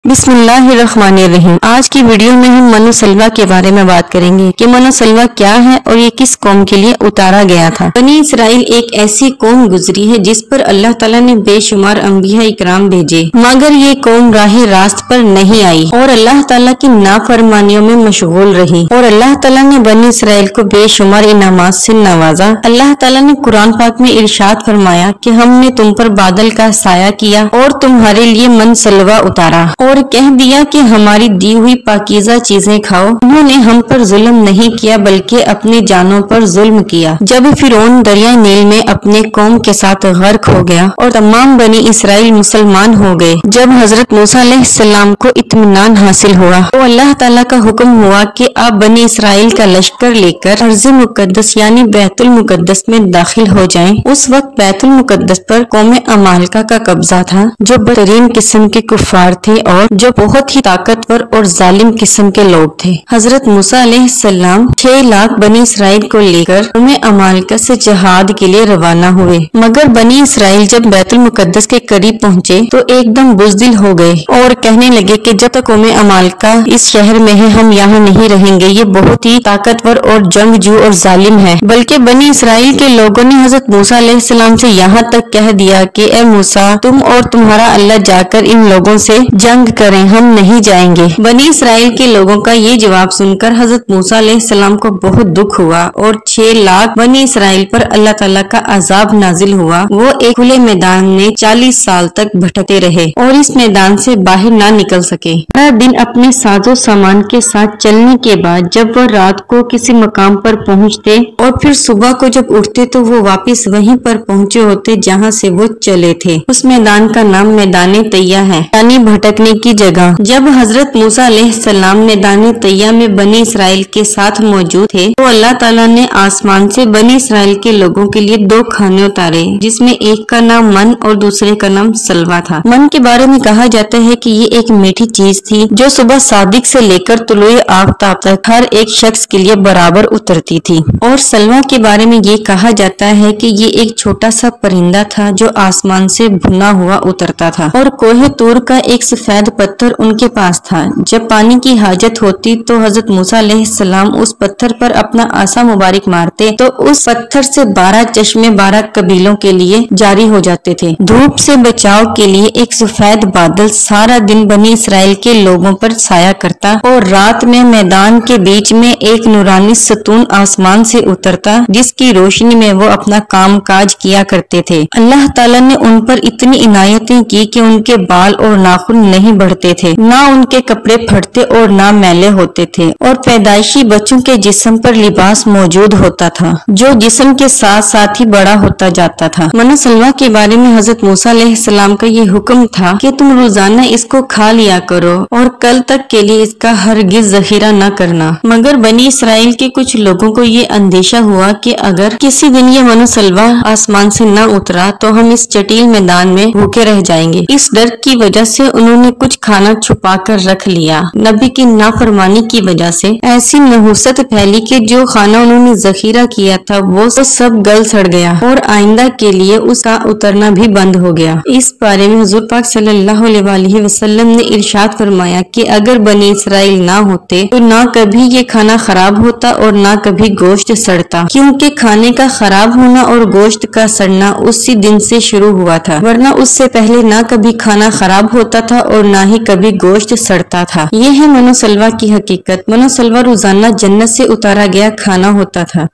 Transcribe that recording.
بسم اللہ الرحمن الرحیم۔ آج کی ویڈیو میں ہم من و سلویٰ کے بارے میں بات کریں گے کہ من و سلویٰ کیا ہے اور یہ کس قوم کے لیے اتارا گیا تھا۔ بنی اسرائیل ایک ایسی قوم گزری ہے جس پر اللہ تعالیٰ نے بے شمار انبیاء اکرام بھیجے، مگر یہ قوم راہ راست پر نہیں آئی اور اللہ تعالیٰ کی نافرمانیوں میں مشغول رہی، اور اللہ تعالیٰ نے بنی اسرائیل کو بے شمار انعامات سے نوازا۔ اللہ تعالیٰ نے قرآن پاک میں ارشاد فرمایا کہ ہم نے تم پر بادل کا سایہ کیا اور تمہارے لیے من سلویٰ اتارا، اور کہہ دیا کہ ہماری دی ہوئی پاکیزہ چیزیں کھاؤ۔ انہوں نے ہم پر ظلم نہیں کیا بلکہ اپنے جانوں پر ظلم کیا۔ جب فرعون دریائے نیل میں اپنے قوم کے ساتھ غرق ہو گیا اور تمام بنی اسرائیل مسلمان ہو گئے، جب حضرت موسیٰ علیہ السلام کو اطمینان حاصل ہوا تو اللہ تعالیٰ کا حکم ہوا کہ آپ بنی اسرائیل کا لشکر لے کر ارض مقدس یعنی بیت المقدس میں داخل ہو جائیں۔ اس وقت بیت المقدس پر قوم عمالقہ کا قبضہ تھا، جو بدترین قسم کے کفار تھے اور جو بہت ہی طاقتور اور ظالم قسم کے لوگ تھے۔ حضرت موسیٰ علیہ السلام 6 لاکھ بنی اسرائیل کو لے کر قوم عمالقہ سے جہاد کے لیے روانہ ہوئے، مگر بنی اسرائیل جب بیت المقدس کے قریب پہنچے تو ایک دم بزدل ہو گئے اور کہنے لگے کہ جب تک قوم عمالقہ اس شہر میں ہے ہم یہاں نہیں رہیں گے، یہ بہت ہی طاقتور اور جنگجو اور ظالم ہے۔ بلکہ بنی اسرائیل کے لوگوں نے حضرت موسیٰ علیہ السلام سے یہاں تک کہہ دیا کہ اے موسیٰ، تم اور تمہارا اللہ جا کر ان لوگوں سے جنگ کریں، ہم نہیں جائیں گے۔ بنی اسرائیل کے لوگوں کا یہ جواب سن کر حضرت موسیٰ علیہ السلام کو بہت دکھ ہوا اور 6 لاکھ بنی اسرائیل پر اللہ تعالیٰ کا عذاب نازل ہوا۔ وہ ایک کھلے میدان میں 40 سال تک بھٹکتے رہے اور اس میدان سے باہر نہ نکل سکے۔ ہر دن اپنے ساز و سامان کے ساتھ چلنے کے بعد جب وہ رات کو کسی مقام پر پہنچتے اور پھر صبح کو جب اٹھتے تو وہ واپس وہیں پر پہنچے ہوتے جہاں سے وہ چلے تھے۔ اس میدان کا نام میدان طیہ ہے، یعنی بھٹکنے کی جگہ۔ جب حضرت موسیٰ علیہ السلام میدان طیہ میں بنی اسرائیل کے ساتھ موجود تھے تو اللہ تعالیٰ نے آسمان سے بنی اسرائیل کے لوگوں کے لیے 2 کھانے اتارے، جس میں ایک کا نام من اور دوسرے کا نام سلویٰ تھا۔ من کے بارے میں کہا جاتا ہے کہ یہ ایک میٹھی چیز تھی جو صبح صادق سے لے کر طلوع آفتاب تک ہر ایک شخص کے لیے برابر اترتی تھی، اور سلویٰ کے بارے میں یہ کہا جاتا ہے کہ یہ ایک چھوٹا سا پرندہ تھا جو آسمان سے بھنا ہوا اترتا تھا، اور کوہ طور کا ایک سفید پتھر ان کے پاس تھا۔ جب پانی کی حاجت ہوتی تو حضرت موسیٰ علیہ السلام اس پتھر پر اپنا عصا مبارک مارتے تو اس پتھر سے 12 چشمے 12 قبیلوں کے لیے جاری ہو جاتے تھے۔ دھوپ سے بچاؤ کے لیے ایک سفید بادل سارا دن بنی اسرائیل کے لوگوں پر سایہ کرتا اور رات میں میدان کے بیچ میں ایک نورانی ستون آسمان سے اترتا جس کی روشنی میں وہ اپنا کام کاج کیا کرتے تھے۔ اللہ تعالیٰ نے ان پر اتنی عنایتیں کی کہ ان کے بال اور ناخن نہیں بڑھتے تھے، نہ ان کے کپڑے پھٹتے اور نہ میلے ہوتے تھے، اور پیدائشی بچوں کے جسم پر لباس موجود ہوتا تھا جو جسم کے ساتھ ساتھ ہی بڑا ہوتا جاتا تھا۔ من و سلویٰ کے بارے میں حضرت موسیٰ علیہ السلام کا یہ حکم تھا کہ تم روزانہ اس کو کھا لیا کرو اور کل تک کے لیے اس کا ہرگز ذخیرہ نہ کرنا۔ مگر بنی اسرائیل کے کچھ لوگوں کو یہ اندیشہ ہوا کہ اگر کسی دن یہ من و سلویٰ آسمان سے نہ اترا تو ہم اس چٹیل میدان میں بھوکے رہ جائیں گے۔ اس ڈر کی وجہ سے انہوں نے کچھ کھانا چھپا کر رکھ لیا۔ نبی کی نافرمانی کی وجہ سے ایسی نحوست پھیلی کہ جو کھانا انہوں نے ذخیرہ کیا تھا وہ سب گل سڑ گیا اور آئندہ کے لیے اس کا اترنا بھی بند ہو گیا۔ اس بارے میں حضور پاک صلی اللہ علیہ وآلہ وسلم نے ارشاد فرمایا کہ اگر بنی اسرائیل نہ ہوتے تو نہ کبھی یہ کھانا خراب ہوتا اور نہ کبھی گوشت سڑتا، کیونکہ کھانے کا خراب ہونا اور گوشت کا سڑنا اسی دن سے شروع ہوا تھا، ورنہ اس سے پہلے نہ کبھی کھانا خراب ہوتا تھا اور نہ ہی کبھی گوشت سڑتا تھا۔ یہ ہے من و سلویٰ کی حقیقت۔ من و سلویٰ روزانہ جنت سے اتارا گیا کھانا ہوتا تھا۔